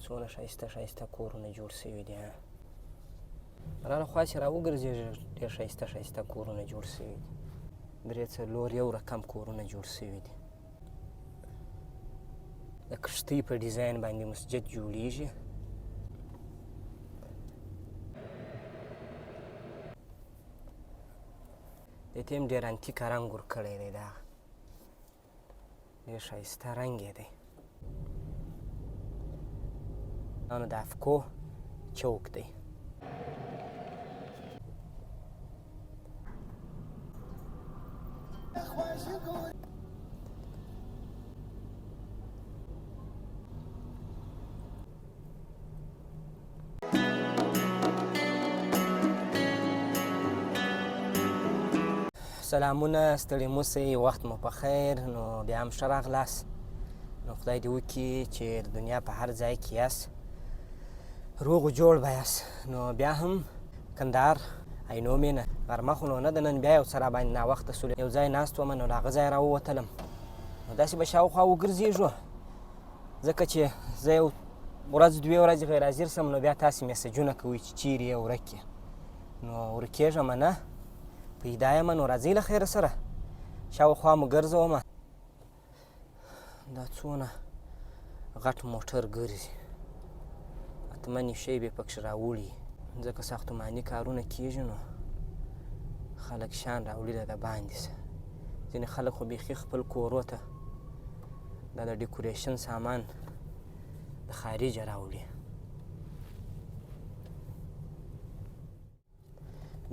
څونه ښایسته ښایسته کورونه جوړ شوي دي. راله خوا چې راوګرځېږه ډېر ښایسته ښایسته کورونه جوړ شوي دي. 3-4 یو رقم کورونه جوړ شوي دي. د کښتۍ په ډیزاین باندې مسجد جوړیږي. دې ته هم ډېر انتیکه رنګ ورکړی دی. دا ډېر ښایسته رنګ یې دی. دا نو د افکو چوک دی. سلامونه، ستړي مه شئ، وخت مو په خیر. نو بیا هم ښه راغلاست. نو خدای دې وکړي چې د دنیا په هر ځای کې یاست روغ و جوړ به یاست. نو بیا هم کندهار عینو مینه غرمه خو نو نه ده، نن بیا یو څه راباندې ناوخته شولې. یو ځای ناست وم، نو له هغه ځایه راووتلم. نو داسې به شاوخوا وګرځېږو، ځکه چې زه یو ورځ 2 ورځې غیر حاضر شم، نو بیا تاسې میسجونه کوئ چې چیرې یې ورک یې. نو ورکېږم نه، پیدا یم. نو راځئ له خیره سره شاوخوا مو ګرځومه. دا څونه غټ موټر ګرځي، اتمن شی به پکښې راوړي، ځکه ساختماني کارونه کېږي. نو خلک شیان راوړي د باندې څه. ځینې خلک خو بیخي خپل کورو ته دا د ډیکوریشن سامان د خارجه راوړي.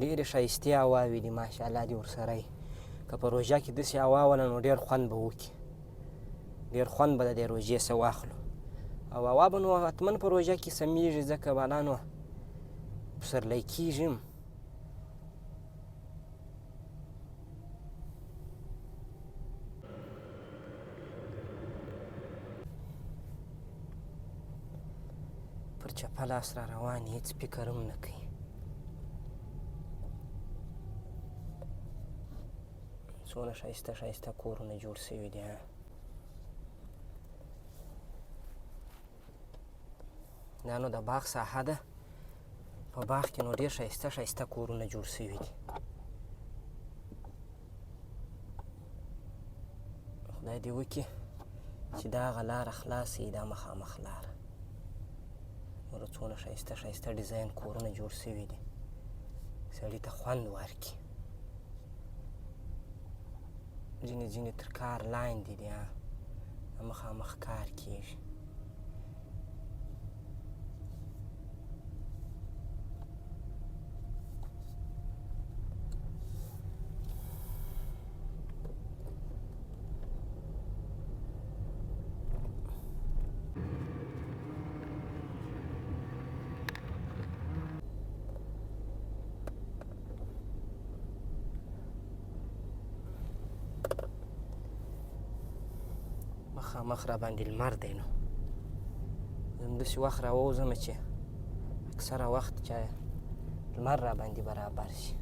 ډېرې ښایستې هواوې دي ماشاءالله دې ورسره وي. که په روژه کې داسې هوا وله نو ډېر خوند به وکړي، ډېر خوند به د دې روژې څه واخلو. او هوا به نو حتما په روژه کې سمیږي، ځکه بالا نو پسرلی کېږي. پر چپه لاس را روان هېڅ فکر هم نه کوي. څونه ښایسته ښایسته کورونه جوړ شوي دي. دا نو د باغ ساحه ده. په باغ کې نو ډېر ښایسته ښایسته کورونه جوړ شوي دي. خدای دې وکړي چې دا هغه لاره خلاصه وي، دا مخامخ لاره. ګوره څونه ښایسته ښایسته ډیزاین کورونه جوړ شوي دي، سړي ته خوند ورکړي. ځینې ځینې تر کار لاندې دي، مخامخ کار کېږي. مخامخ را باندې لمر دی. نو زه همداسې وخت راووځم چې اکثره وخت چې لمر را باندې برابر شي.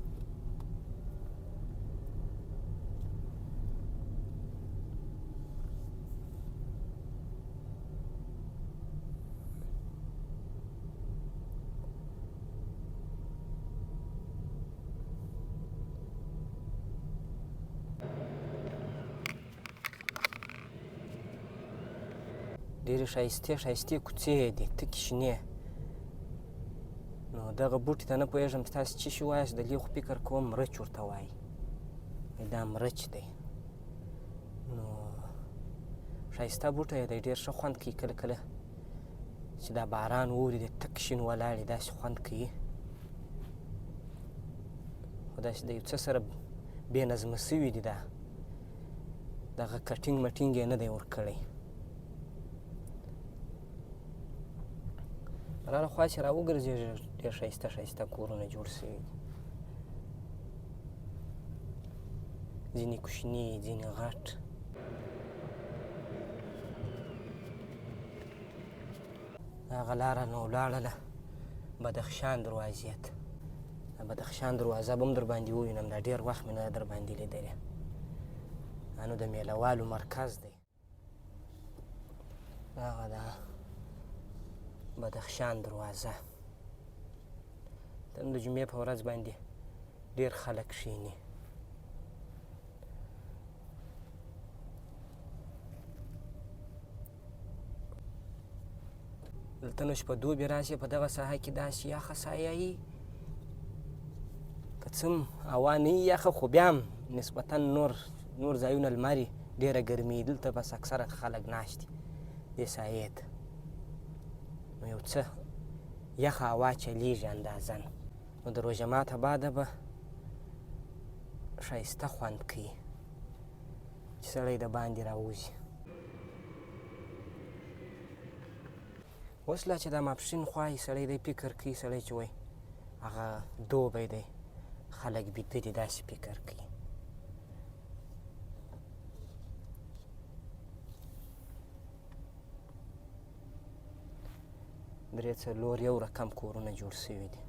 ډېرې ښایستې ښایستې کوڅې دي، تکې شنې. نو دغه بوټي ته نه پوهېږم چې تاسې څه شي وایاست، د دې خو فکر کوم مرچ ورته وایي. دا مرچ دی. نو ښایسته بوټی دی، ډېر ښه خوند کوي. کله کله چې دا باران اوري د تک شین ولاړ وي، داسې خوند کوي. خو داسې د یو څه سره بې نظمه شوي دي. دغه کټینګ مټینګ یې نه دی ورکړی. راله خوا چې راوګرځېږه ډېر ښایسته ښایسته کورونه جوړ شوي دي. ځینې کوچني، ځینې غټ. هغه لاره نو ولاړله بدخشان دروازې ته. د بدخشان دروازه به هم در باندې ووینم، دا ډېر وخت مې نه ده در باندې لیدلې. دا نو د میله والو مرکز دی. هغه ده بدخشان دروازه. نن د جمعې په ورځ باندې ډېر خلک کښېني. دلته نو شپه دوبې راشي په دغه ساحه کې داسې یخه سایه وي، که څه هم هوا نه وي یخه خو بیا هم نسبتا نور ځایونه لمر وي، ډېره ګرمي وي. دلته بس اکثره خلک ناست دي دې سایې ته، نو یو څه یخه هوا چلیږي اندازاً. نو د روژه ماته بعده به ښایسته خوند کوي چې سړی د باندې راوځي. اوس لا چې دا ماپښین خوا وي سړی دی فکر کوي، سړی چې وایي هغه دوبی دی، خلک بیده دي، داسې فکر کوي. درې څلور یو رقم کورونه جوړ شوي دي.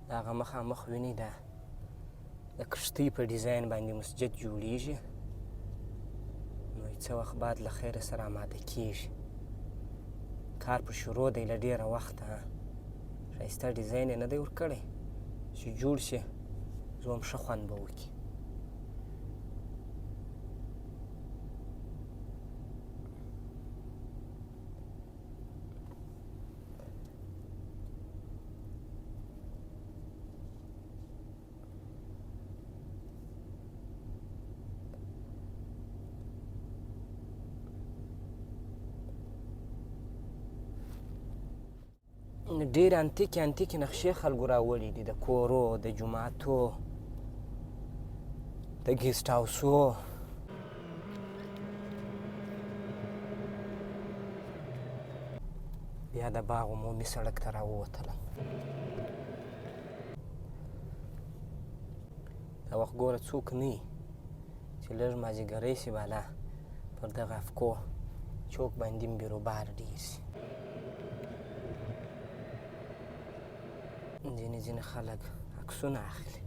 د هغه مخامخ وینئ دا د کښتۍ په ډیزاین باندې مسجد جوړیږي، نو څه وخت بعد له خیره سره آماده کیږي. کار په شروع دی له ډېره وخته. ښایسته ډیزاین یې نه دی ورکړی، چې جوړ شي زه هم ښه خوند به وکړي. ډېر انتیکې نقشې خلکو راوړي دي، د کورو، د جوماتو، د ګیسټ هاوسو. بیا د باغ عمومي سړک ته راووتلم. دا وخت ګوره څوک نه وي چې لږ مازدیګری شي بالا پر دغه افکو چوک باندې بیروبار ډېر شي. ځینې خلک عکسونه اخلي.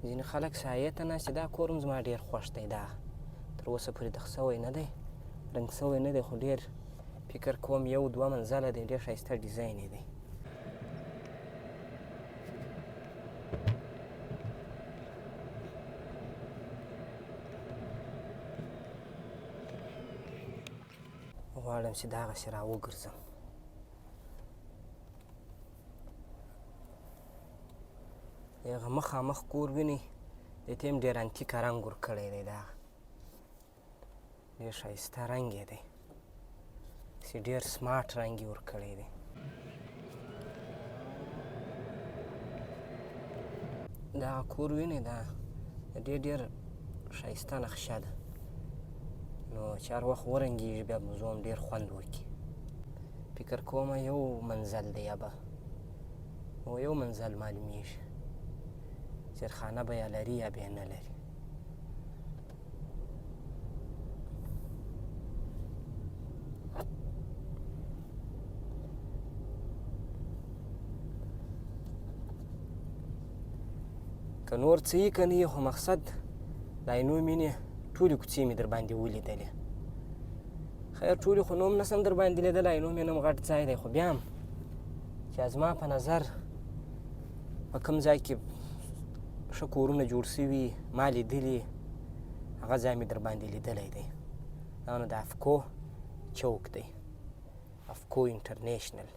ځینې خلک سایې ته ناست دي. دا کور هم زما ډېر خوښ دی. دا تر اوسه پورې دغه سوی نه دی، رنګ سوی نه دی، خو ډېر فکر کوم 1-2 منزله دی، ډېر ښایسته ډیزاین یې دی. غواړم چې دغسې راوګرځم. هغه مخامخ کور وینئ، دې ته هم ډېر انتیکه رنګ ورکړی دی. دغه ډېر ښایسته رنګ یې دی، داسې ډېر سمارټ رنګ یې ورکړی دی. دغه کور وینئ، دا ډېر ښایسته نقشه ده. نو چې هر وخت ورنګېږي بیا به زه هم ډېر خوند وکړي. فکر کومه 1 منزل دی، یا به 1 منزل معلومیږي. زیرخانه به یا لري یا به یې نه لري. که نور څه یې که نه یې، خو مقصد د عینو مینې ټولې کوڅې مې در باندې ولیدلې. خیر ټولې خو نوم نسم در باندې لیدلی، عینو مې نوم غټ ځای دی، خو بیا هم چې زما په نظر په کوم ځای کې ښه کورونه جوړ شوي ما لیدلي، هغه ځای مې در باندې لیدلی دی. دا نو د افکو چوک دی، افکو انټرنیشنل.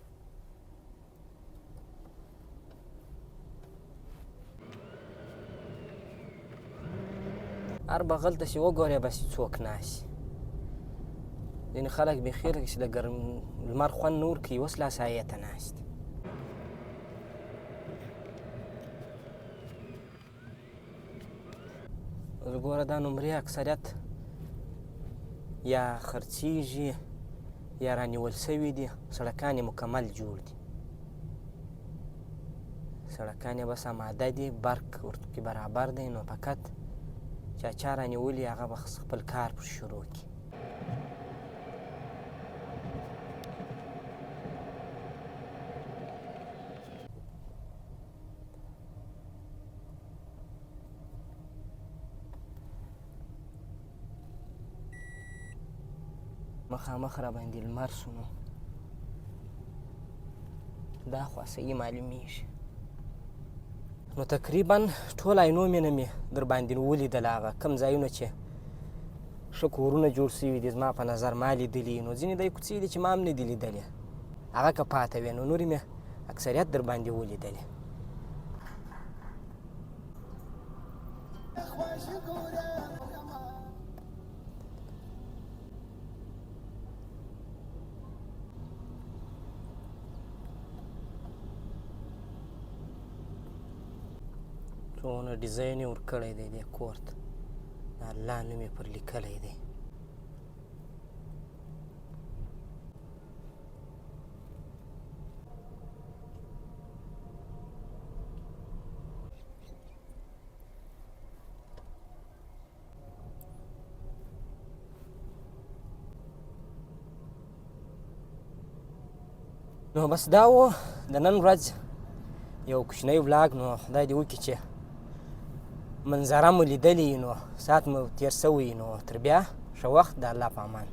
هر بغل ته چې وګورې بس څوک ناست. ځینې خلک بیخي چې د لمر خوند نه ورکوي، اوس لا سایې ته ناست. اوس ګوره دا نمرې اکثریت یا خرڅېږي یا رانیول سوي دي، سړکان یې مکمل جوړ دي، سړکان یې بس اماده دي، برق ورته برابر دی. نو فقط چا رانیولي هغه به خپل کار پر شروع کړي. مخامخ را باندې لمر سو، نو دا خوا صحیح معلومیږي. نو تقریبا ټول عینومېنه مې در باندې ولیدل، هغه کوم ځایونه چې ښه کورونه جوړ سوي دي زما په نظر ما لیدلي. نو ځینې داسې کوڅې دي چې ما هم نه دي لیدلې، هغه که پاته وې، نو نورې مې اکثریت در باندې ولیدلې. څونه ډیزاین یې ورکړی دی دې کور ته، د الله نوم یې پر لیکلی دی. نو بس دا و د نن ورځ یو کوچنی ولاګ. نو خدای دې وکړي چې منظره مو لیدلې، نو ساعت مو تېر سوی. نو تر بیا ښه وخت، د الله په امان.